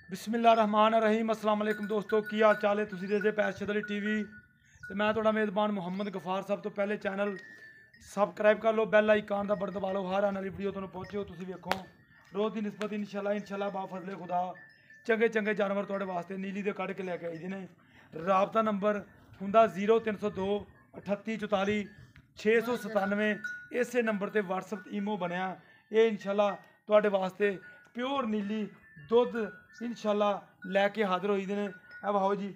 बिस्मिल्लाहिर्रहमानिर्रहीम अस्सलाम वालेकुम दोस्तों की हाल चाल है तुसीं देखदे पैरशद अली टीवी ते मैं तुहाडा मेज़बान मुहम्मद गफार। सब तो पहले चैनल सबसक्राइब कर लो, बैल आइकन दा बटन दबा लो, हर आने वाली वीडियो तुहानूं पहुंचे। तुसीं वेखो रोज़ की निस्बत इंशाल्लाह बाफजले खुदा चंगे चंगे जानवर तुहाडे वास्ते नीली दे कढ़ के लैके आई दे ने। राबता नंबर हुंदा 0302 38 44 697। इसे नंबर ते WhatsApp ईमो बनया। ये इंशाल्लाह तुहाडे वास्ते प्योर नीली दुध इंशाल्लाह लैके हाजिर होई दे ने। ए वाहो जी,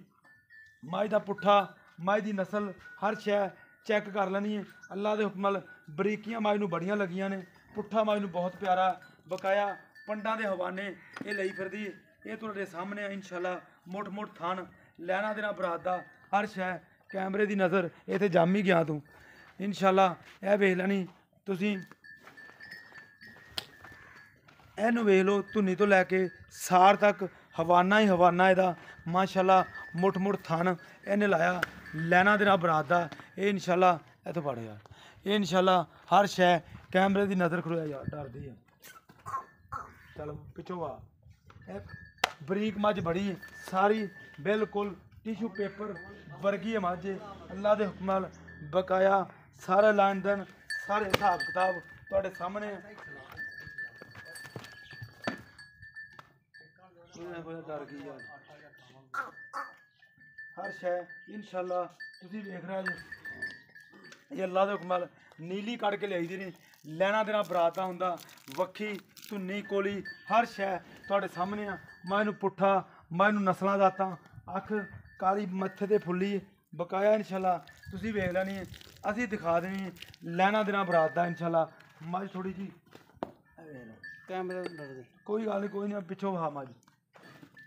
मझ दा पुट्ठा, मझ दी नस्ल हर शै चैक कर लैनी है। अल्लाह के हुक्म नाल बरीकियां मझ नूं बड़ियां लगियां ने। पुट्ठा मझ नूं बहुत प्यारा बकाया पंडां दे हवाने ये लई फिरदी। ये तुहाडे सामने इंशाल्लाह मुठ मुठ थान लैना देना बरात दा हर शै। कैमरे की नज़र इत्थे जम ही गया तूं इंशाल्लाह। यह वेख लैनी तुसीं, ਇਹਨੂੰ ਵੇਖ ਲਓ ਧੁੰਨੀ ਤੋਂ ਲੈ ਕੇ ਸਾਰ ਤੱਕ ਹਵਾਨਾ ਹੀ ਹਵਾਨਾ ਇਹਦਾ ਮਾਸ਼ਾਅੱਲਾ। ਮੁੱਠ ਮੁੱਠ ਥਣ ਇਹਨੇ ਲਾਇਆ ਲੈਣਾ ਦੇਣਾ ਬਰਾਤ ਦਾ। ਇਹ ਇਨਸ਼ਾਅੱਲਾ ਇੱਥੋਂ ਫੜ ਯਾਰ, ਇਹ ਇਨਸ਼ਾਅੱਲਾ ਹਰ ਸ਼ੈ ਕੈਮਰੇ ਦੀ ਨਜ਼ਰ ਖਲੋਇਆ ਯਾਰ, ਡਰਦੀ ਆ ਚਲ ਪਿੱਛੋਂ ਆ। ਇਹ ਬਰੀਕ ਮੱਝ ਬੜੀ ਸਾਰੀ ਬਿਲਕੁਲ ਟਿਸ਼ੂ ਪੇਪਰ ਵਰਗੀ ਹੈ ਮੱਝ। ਅੱਲਾ ਦੇ ਹੁਕਮ ਨਾਲ ਬਕਾਇਆ ਸਾਰੇ ਲੈਣ ਦੇਣ ਸਾਰੇ ਹਿਸਾਬ ਕਿਤਾਬ ਤੁਹਾਡੇ ਸਾਹਮਣੇ ਹੈ। डर गई यार हर शै इंशाल्लाह तुसीं वेख रहे जी। ये अल्लाह दे हुक्म नाल नीली कढ़ के लियाई दी ने। लैना देना बरात दा हुंदा वक्खी धुन्नी कोली हर शै तुहाडे सामने आ। मैं नूं पुट्ठा मैं नूं नस्लां दातां अख काली मत्थे ते फुल्ली बकाया इंशाल्लाह तुसीं वेख लैनी है। असीं दिखा देनी है लैना देना बरात दा इंशाल्लाह। मझ थोड़ी जी कैमरे कोई गल नहीं, कोई नहीं पिछों हा मझ।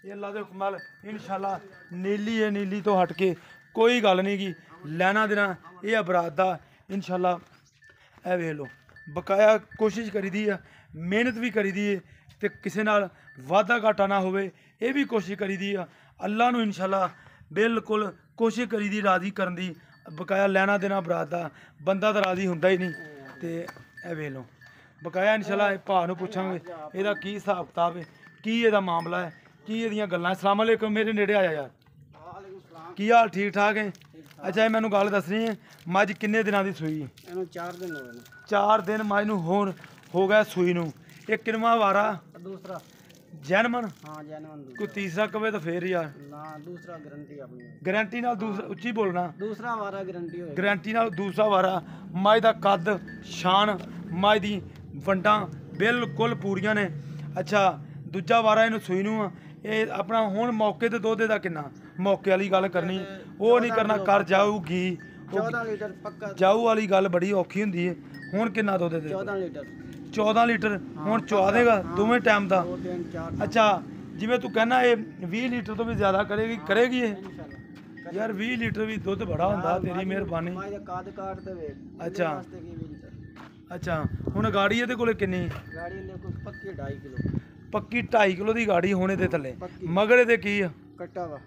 ये अल्लाह के हुक्म नाल इंशाल्लाह नीली है, नीली तो हट के कोई गल नहीं की लैना देना ये बरात दा इंशाल्लाह। ए वेख लो बकाया कोशिश करी दी है, मेहनत भी करी दी है ते किसी नाल वाधा घाटा ना होवे ये भी कोशिश करी दी है। अल्लाह नूं इंशाल्लाह बिल्कुल कोशिश करी दी राज़ी करन दी। बकाया लैना देना बरात दा बंदा तो राज़ी हुंदा ही नहीं। ते ए वेख लो बकाया इंशाल्लाह भा नूं पुछांगे इहदा की हिसाब किताब है, की इहदा मामला है, की ਇਹਦੀਆਂ ਗੱਲਾਂ। अस्सलाम वालेकुम, ਮੇਰੇ ਨੇੜੇ ਆਇਆ ਯਾਰ। ਕੀ ਹਾਲ? ਠੀਕ ਠਾਕ ਹੈ। ਅੱਛਾ ਇਹ ਮੈਨੂੰ ਗੱਲ ਦੱਸਣੀ ਹੈ ਮੱਝ ਕਿੰਨੇ ਦਿਨਾਂ ਦੀ ਸੂਈ ਹੈ? ਇਹਨੂੰ 4 ਦਿਨ ਹੋ ਗਏ ਨੇ। 4 ਦਿਨ ਮੱਝ ਨੂੰ ਹੁਣ ਹੋ ਗਿਆ ਸੂਈ ਨੂੰ। ਇਹ ਕਿੰਨਵਾਂ ਵਾਰਾ? दूसरा ਜੈਨਮਨ? हाँ जैनवन ਕੋਈ ਤੀਸਰਾ ਕਵੇ ਤਾਂ ਫੇਰ ਯਾਰ ना दूसरा गारंटी अपनी ਗਾਰੰਟੀ ਨਾਲ। ਦੂਸਰਾ ਉੱਚੀ ਬੋਲਣਾ। दूसरा वारा गारंटी होएगी। ਗਾਰੰਟੀ ਨਾਲ ਦੂਸਰਾ ਵਾਰਾ। ਮੱਝ ਦਾ ਕੱਦ ਸ਼ਾਨ ਮੱਝ ਦੀ ਵੰਡਾਂ ਬਿਲਕੁਲ ਪੂਰੀਆਂ ਨੇ। ਅੱਛਾ ਦੂਜਾ ਵਾਰਾ ਇਹਨੂੰ ਸੂਈ ਨੂੰ ਆ। ਇਹ ਆਪਣਾ ਹੁਣ ਮੌਕੇ ਤੇ ਦੁੱਧ ਦਾ ਕਿੰਨਾ? ਮੌਕੇ ਵਾਲੀ ਗੱਲ ਕਰਨੀ ਉਹ ਨਹੀਂ ਕਰਨਾ ਕਰ ਜਾਊਗੀ। 14 लीटर पक्का। ਜਾਊ ਵਾਲੀ ਗੱਲ ਬੜੀ ਔਖੀ ਹੁੰਦੀ ਹੈ। ਹੁਣ ਕਿੰਨਾ ਦੁੱਧ ਦੇ? 14 लीटर। 14 ਲੀਟਰ ਹੁਣ ਚੁਆ ਦੇਗਾ ਦੋਵੇਂ ਟਾਈਮ ਦਾ? 2 3 4 ਅੱਛਾ ਜਿਵੇਂ ਤੂੰ ਕਹਿੰਦਾ ਇਹ 20 ਲੀਟਰ ਤੋਂ ਵੀ ਜ਼ਿਆਦਾ ਕਰੇਗੀ ਇਹ इंशाल्लाह। ਯਾਰ? 20 ਲੀਟਰ ਵੀ ਦੁੱਧ ਬੜਾ ਹੁੰਦਾ, ਤੇਰੀ ਮਿਹਰਬਾਨੀ। माय काद काट दे वे। अच्छा। वास्ते की 20 लीटर ਅੱਛਾ ਹੁਣ ਗਾੜੀ ਇਹਦੇ ਕੋਲੇ ਕਿੰਨੀ? गाड़ी ले को पक्की 2.5 किलो ਪੱਕੀ 2.5 ਕਿਲੋ ਦੀ ਗਾੜੀ ਹੋਣੇ ਦੇ ਥੱਲੇ। पक्की ਮਗਰ ਇਹਦੇ ਕੀ ਆ? कट्टा वा।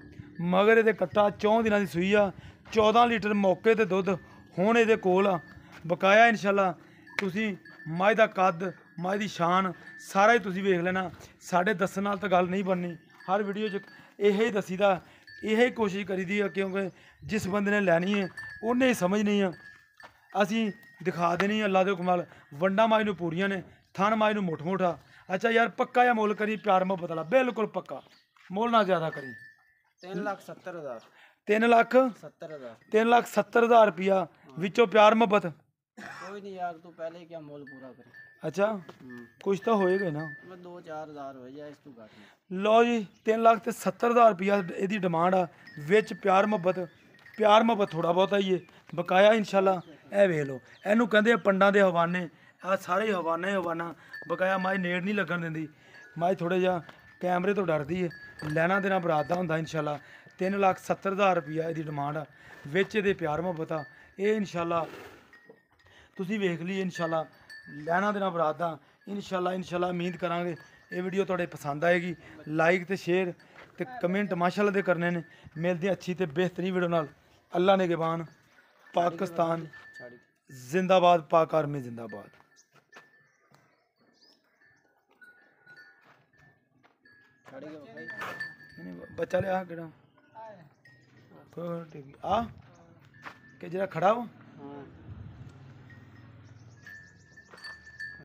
ਮਗਰ ਇਹਦੇ ਕੱਟਾ 4 ਦਿਨਾਂ ਦੀ ਸੂਈ ਆ। 14 ਲੀਟਰ ਮੌਕੇ ਤੇ ਦੁੱਧ ਹੁਣ ਇਹਦੇ ਕੋਲ ਆ ਬਕਾਇਆ ਇੰਸ਼ਾਅੱਲਾ। ਤੁਸੀਂ ਮੱਝ ਦਾ ਕੱਦ ਮੱਝ ਦੀ ਸ਼ਾਨ ਸਾਰਾ ਹੀ ਤੁਸੀਂ ਵੇਖ ਲੈਣਾ। ਸਾਡੇ ਦੱਸਣ ਨਾਲ ਤਾਂ ਗੱਲ ਨਹੀਂ ਬਣਨੀ। ਹਰ ਵੀਡੀਓ 'ਚ ਇਹ ਹੀ ਦੱਸੀਦਾ, ਇਹ ਹੀ ਕੋਸ਼ਿਸ਼ ਕਰੀਦੀ ਆ ਕਿਉਂਕਿ ਜਿਸ ਬੰਦੇ ਨੇ ਲੈਣੀ ਹੈ ਉਹਨੇ ਹੀ ਸਮਝਣੀ ਆ। ਅਸੀਂ ਦਿਖਾ ਦੇਣੀ ਅੱਲਾ ਦੇ ਹੁਕਮ ਨਾਲ। ਵੰਡਾਂ ਮੱਝ ਨੂੰ ਪੂਰੀਆਂ ਨੇ, ਥਣ ਮੱਝ ਨੂੰ ਮੁੱਠ ਮੁੱਠਾ। अच्छा यार पक्का या मोल करी प्यार मोहब्बत वाला बिल्कुल पक्का मोल ना ज़्यादा करी। 3,70,000। 3,70,000। 3,70,000। 3,70,000 रुपया विचों प्यार मोहब्बत कोई नहीं यार, तू पहले क्या मोल पूरा करे। अच्छा कुछ तो होएगा ना। मैं 2-4 हज़ार हो जाए इस तू घट। लो जी 3,70,000 रुपया यदी डिमांड आ। विच प्यार मोहब्बत थोड़ा बहुत ही है बकाया इंशाल्लाह। ए वेख लो इनू कहते पंडां दे हवाने आ सारे हवाना ही हवाना। बकाया मझ नेड़ नहीं लगन देंदी। मझ थोड़ा जिहा कैमरे तो डरदी है। लैना देना बरात दा हुंदा इंशाल्लाह। 3,70,000 रुपया इसदी डिमांड आ। विच इहदे प्यार मुहब्बत आ। ये इंशाल्लाह तुसीं वेख ली इंशाल्लाह लैना देना बरात दा इंशाल्लाह उम्मीद करांगे ये वीडियो तुहाडे पसंद आएगी। लाइक ते शेयर ते कमेंट माशाल्लाह दे करने ने। मिलदे अच्छी ते बेहतरीन वीडियो नाल। अल्लाह ने निगहबान। पाकिस्तान जिंदाबाद, पाक आर्मी जिंदाबाद। खड़े के भाई नहीं बच्चा लिया किड़ा कोई आ कि जरा खड़ा हो हाँ